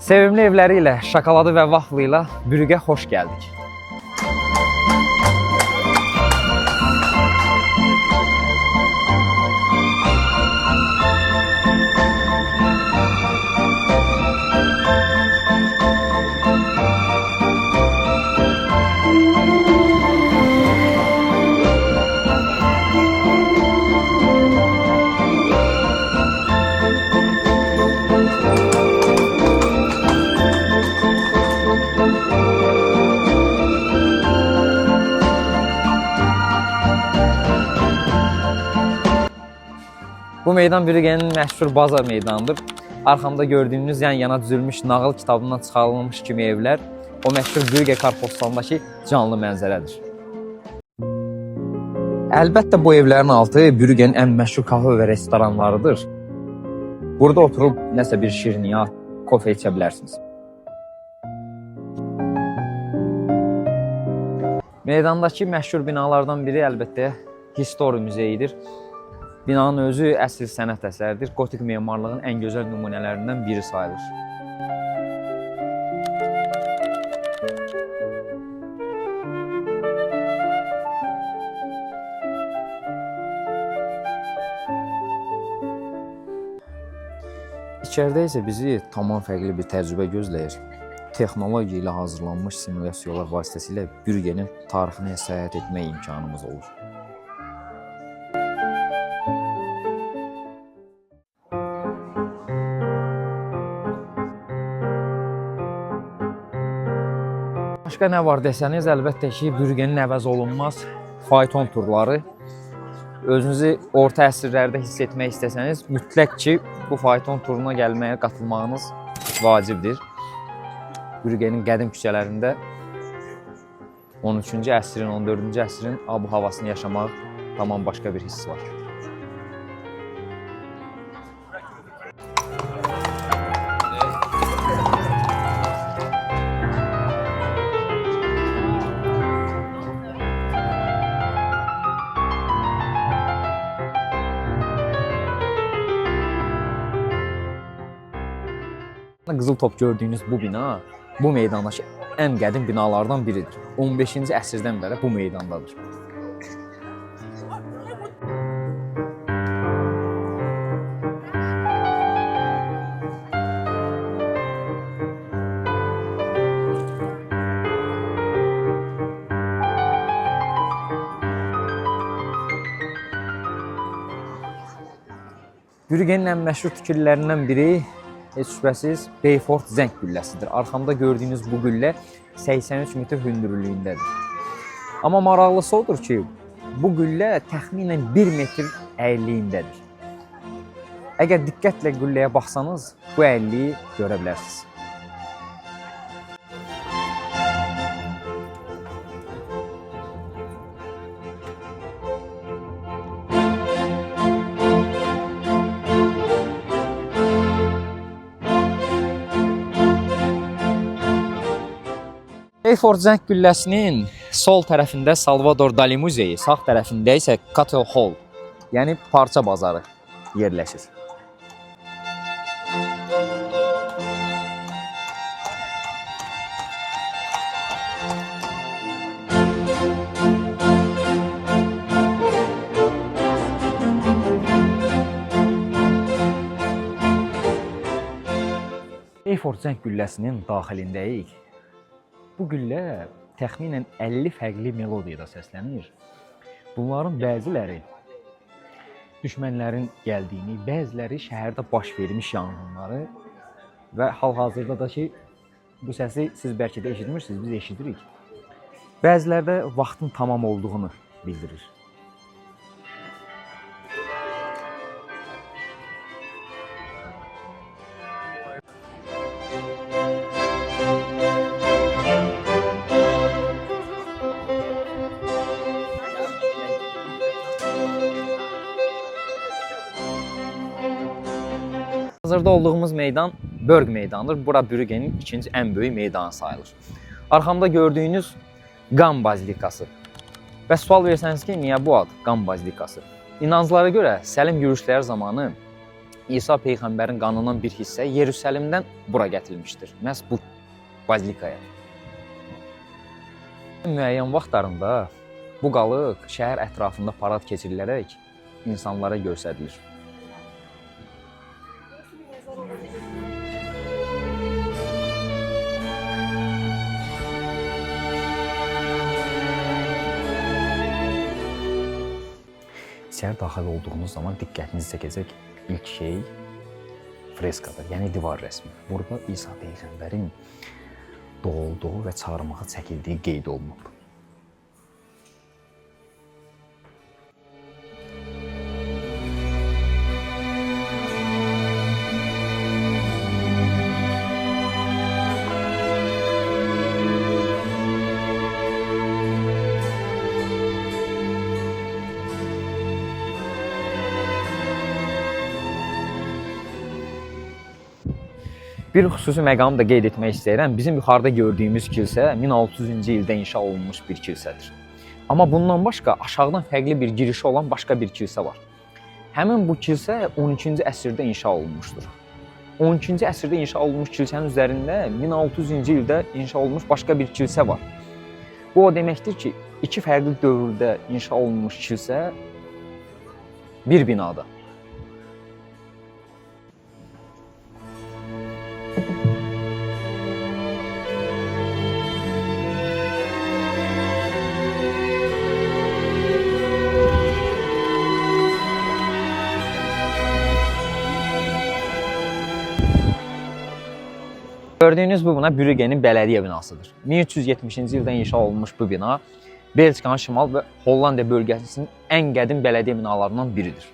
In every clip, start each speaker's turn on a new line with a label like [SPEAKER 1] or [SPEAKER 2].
[SPEAKER 1] Sevimli evləri ilə, şokoladı və vaflı ilə Bürgə xoş gəldik. Bu meydan Bürgənin məşhur bazar meydanıdır. Arxamda gördüyünüz yan-yana düzülmüş nağıl kitabından çıxarılmış kimi evlər o məşhur Bürgə kartpostalındakı canlı mənzərədir. Əlbəttə bu evlərin altı Bürgənin ən məşhur kafe və restoranlarıdır. Burada oturub nəsə bir şirniyyat, kofe içə bilərsiniz. Meydandakı məşhur binalardan biri əlbəttə Histori Muzeyidir. Binanın özü əsl sənət əsəridir. Gotik memarlığın ən gözəl nümunələrindən biri sayılır. İçəridə isə bizi tamam fərqli bir təcrübə gözləyir. Texnologiya ilə hazırlanmış simulyasiyalar vasitəsilə Bürgənin tarixinə səyahət etmək imkanımız olur. Başqa nə var desəniz, əlbəttə ki, Bürgənin əvəz olunmaz fayton turları. Özünüzü orta əsrlərdə hiss etmək istəsəniz, mütləq ki, bu fayton turuna gəlməyə qatılmağınız vacibdir. Bürgənin qədim küçələrində 13-cü əsrin, 14-cü əsrin abu-havasını yaşamaq tamam başqa bir hiss var. Qızıl top gördüyünüz bu bina, bu meydandakı ən qədim binalardan biridir. 15-ci əsrdən bəri bu meydandadır. Bürgənin ən məşhur tikililərindən biri heç şübhəsiz Beyfort zəng gülləsidir. Arxamda gördüyünüz bu güllə 83 metr hündürlüyündədir. Amma maraqlısı odur ki, bu güllə təxminən 1 metr əyilliyindədir. Əgər diqqətlə gülləyə baxsanız, bu əyilliyi görə bilərsiniz. Beyfort zəng gülləsinin sol tərəfində Salvador Dali muzeyi, sağ tərəfində isə Cattle Hall, yəni parça bazarı yerləşir. Beyfort zəng gülləsinin daxilindəyik. Bu güllə təxminən 50 fərqli melodiyada səslənir. Bunların bəziləri düşmənlərin gəldiyini, bəziləri şəhərdə baş vermiş yanğınları və hal-hazırda da ki, bu səsi siz bəlkə də eşitmirsiniz, biz eşidirik. Bəziləri də vaxtın tamam olduğunu bildirir. Hazırda olduğumuz meydan Börg meydanıdır. Bura Bürgənin ikinci ən böyük meydanı sayılır. Arxamda gördüyünüz Qan Bazilikası. Və sual versəniz ki, niyə bu ad Qan Bazilikası? İnanclara görə səlim yürüşləri zamanı İsa Peyğəmbərin qanından bir hissə Yerusəlimdən bura gətirilmişdir. Məhz bu bazilikaya. Müəyyən vaxtlarında bu qalıq şəhər ətrafında parad keçirilərək insanlara göstərilir. İçəri daxil olduğunuz zaman diqqətinizi çəkəcək ilk şey freskadır, yəni divar rəsmi. Burada İsa Peyğəmbərin doğulduğu və çağırmağa çəkildiyi qeyd olunub. Bir xüsusi məqamı da qeyd etmək istəyirəm. Bizim yuxarıda gördüyümüz kilsə 1600-cü ildə inşa olunmuş bir kilsədir. Amma bundan başqa aşağıdan fərqli bir girişi olan başqa bir kilsə var. Həmin bu kilsə 12-ci əsrdə inşa olunmuşdur. 12-ci əsrdə inşa olunmuş kilsənin üzərində 1600-cü ildə inşa olunmuş başqa bir kilsə var. Bu o deməkdir ki, iki fərqli dövrdə inşa olunmuş kilsə bir binada. Gördüyünüz bu bina Brüggenin bələdiyyə binasıdır. 1370-ci ildə inşa olunmuş bu bina Belçikanın şimal və Hollandiya bölgəsinin ən qədim bələdiyyə binalarından biridir.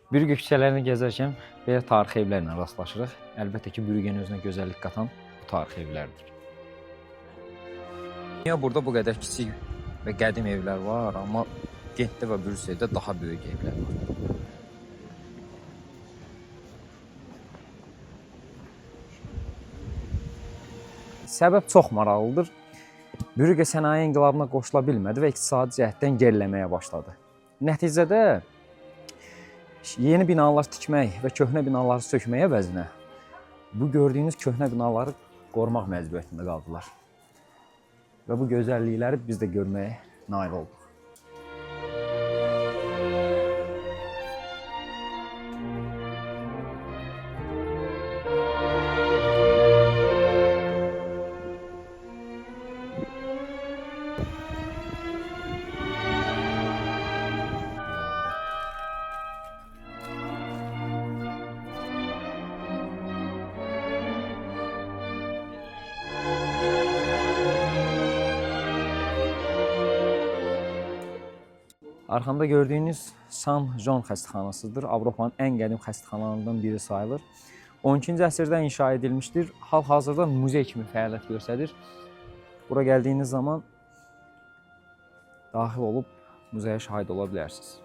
[SPEAKER 1] Brügge küçələrini gəzərkən belə tarixi evlərlə rastlaşırıq. Əlbəttə ki, Brüggenin özünə gözəllik qatan bu tarixi evlərdir. Niyə burada bu qədər kiçik və qədim evlər var, amma Gentdə və Brüsseldə daha böyük evlər var. Səbəb çox maraqlıdır. Brügge sənaye inqilabına qoşula bilmədi və iqtisadi cəhətdən geriləməyə başladı. Nəticədə yeni binalar tikmək və köhnə binaları sökməyə əvəzinə bu gördüyünüz köhnə binaları qorumaq məcburiyyətində qaldılar. Və bu gözəllikləri biz də görməyə nail olduq. Arxamda gördüyünüz San John xəstəxanasıdır. Avropanın ən qədim xəstəxanalarından biri sayılır. 12-ci əsrdə inşa edilmişdir. Hal-hazırda muzey kimi fəaliyyət göstərir. Bura gəldiyiniz zaman daxil olub muzeyə şahid ola bilərsiniz.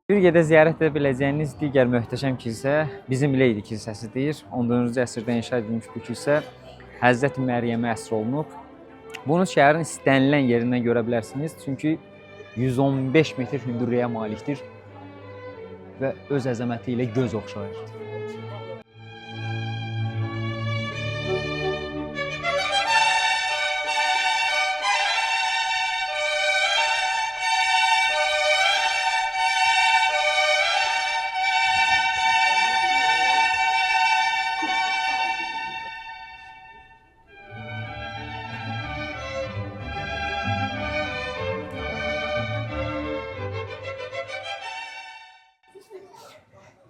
[SPEAKER 1] Brüggedə ziyarət edə biləcəyiniz digər möhtəşəm kilsə bizim Leydi kilsəsidir. 14-cü əsrdə inşa edilmiş bu kilsə Həzrəti Məryəmə əsr olunub. Bunu şəhərin istənilən yerindən görə bilərsiniz. Çünki 115 metr hündürlüyə malikdir və öz əzəməti ilə göz oxşayır.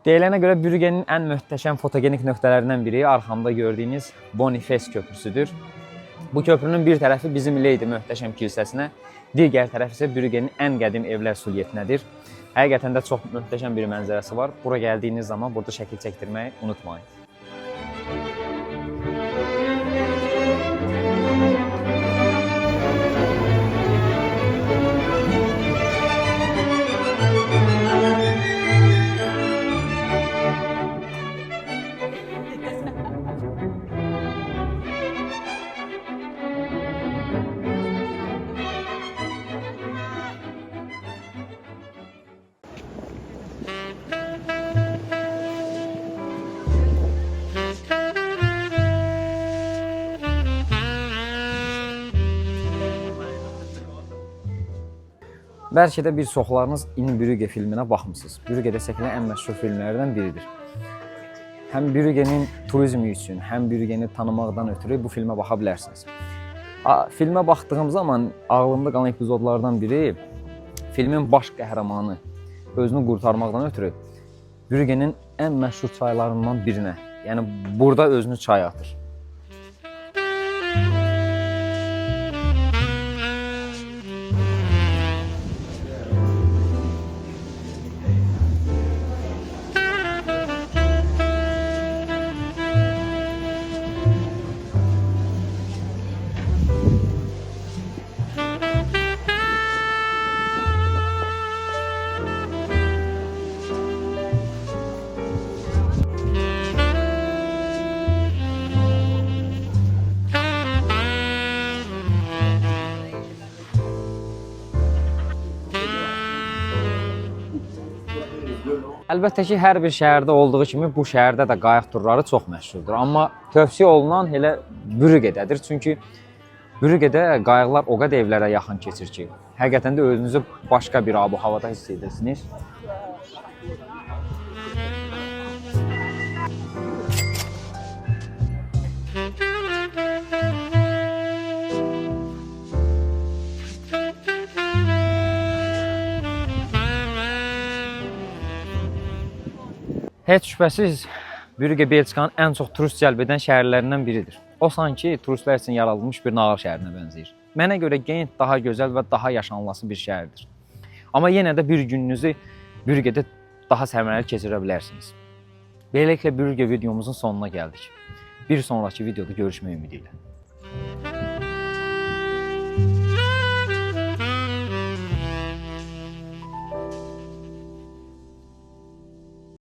[SPEAKER 1] Deyilənə görə Brüggenin ən möhtəşəm fotogenik nöqtələrindən biri arxamda gördüyünüz Boniface köprüsüdür. Bu köprünün bir tərəfi bizim Leydi möhtəşəm kilsəsinə, digər tərəf isə Brüggenin ən qədim evlər sulyetinədir. Həqiqətən də çox möhtəşəm bir mənzərəsi var. Bura gəldiyiniz zaman burada şəkil çəkdirməyi unutmayın. Bəlkə də bir çoxlarınız In Brügge filminə baxmısınız. Brüggedə çəkilən ən məşhur filmlərdən biridir. Həm Brüggenin turizmi üçün, həm Brüggeni tanımaqdan ötürü bu filmə baxa bilərsiniz. Filmə baxdığım zaman ağlımda qalan epizodlardan biri filmin baş qəhrəmanı özünü qurtarmaqdan ötürü Brüggenin ən məşhur çaylarından birinə, yəni burada özünü çaya atır. Əlbəttə ki, hər bir şəhərdə olduğu kimi bu şəhərdə də qayıq turları çox məşhurdur. Amma tövsiyə olunan elə Brügge'dədir. Çünki Brügge'də qayıqlar o qədər evlərə yaxın keçir ki, həqiqətən də özünüzü başqa bir abu-havada hiss edirsiniz. Heç şübhəsiz Brügge Belçikanın ən çox turist cəlb edən şəhərlərindən biridir. O sanki turistlər üçün yaradılmış bir nağıl şəhərinə bənzəyir. Mənə görə Gent daha gözəl və daha yaşanılası bir şəhərdir. Amma yenə də bir gününüzü Brüggedə daha səmərəli keçirə bilərsiniz. Beləliklə Brügge videomuzun sonuna gəldik. Bir sonraki videoda görüşmək ümidi ilə.